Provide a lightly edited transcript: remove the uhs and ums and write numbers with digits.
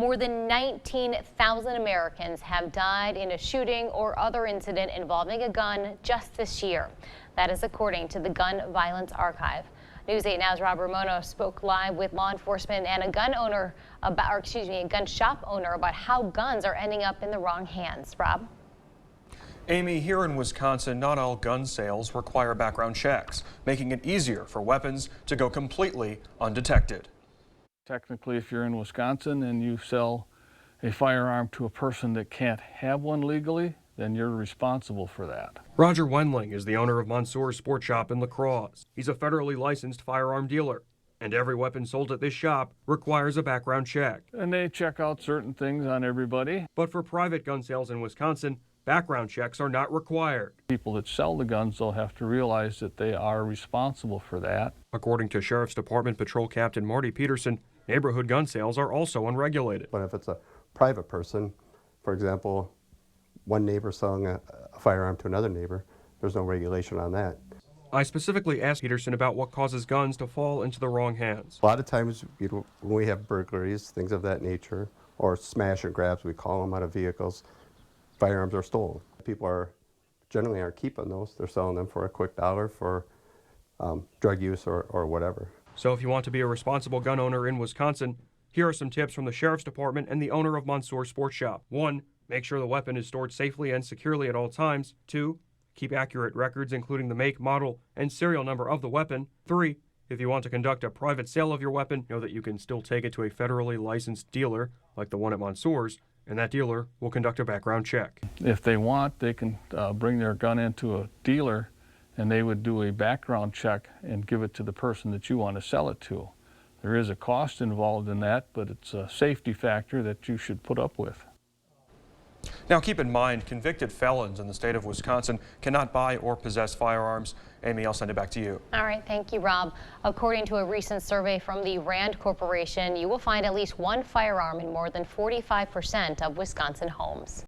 More than 19,000 Americans have died in a shooting or other incident involving a gun just this year. That is according to the Gun Violence Archive. News 8 Now's Rob Ramono spoke live with law enforcement and a gun shop owner about how guns are ending up in the wrong hands. Rob? Amy, here in Wisconsin, not all gun sales require background checks, making it easier for weapons to go completely undetected. Technically, if you're in Wisconsin and you sell a firearm to a person that can't have one legally, then you're responsible for that. Roger Wendling is the owner of Monsour's Sport Shop in La Crosse. He's a federally licensed firearm dealer, and every weapon sold at this shop requires a background check. And they check out certain things on everybody. But for private gun sales in Wisconsin, background checks are not required. People that sell the guns, they'll have to realize that they are responsible for that. According to Sheriff's Department Patrol Captain Marty Peterson, neighborhood gun sales are also unregulated. But if it's a private person, for example, one neighbor selling a firearm to another neighbor, there's no regulation on that. I specifically asked Peterson about what causes guns to fall into the wrong hands. A lot of times, when we have burglaries, things of that nature, or smash and grabs, we call them, out of vehicles, firearms are stolen. People generally aren't keeping those. They're selling them for a quick dollar for drug use or whatever. So if you want to be a responsible gun owner in Wisconsin, here are some tips from the Sheriff's Department and the owner of Monsour Sports Shop. 1. Make sure the weapon is stored safely and securely at all times. 2. Keep accurate records, including the make, model, and serial number of the weapon. 3. If you want to conduct a private sale of your weapon, know that you can still take it to a federally licensed dealer, like the one at Monsour's, and that dealer will conduct a background check. If they want, they can bring their gun into a dealer and they would do a background check and give it to the person that you want to sell it to. There is a cost involved in that, but it's a safety factor that you should put up with. Now keep in mind, convicted felons in the state of Wisconsin cannot buy or possess firearms. Amy, I'll send it back to you. All right, thank you, Rob. According to a recent survey from the Rand Corporation, you will find at least one firearm in more than 45% of Wisconsin homes.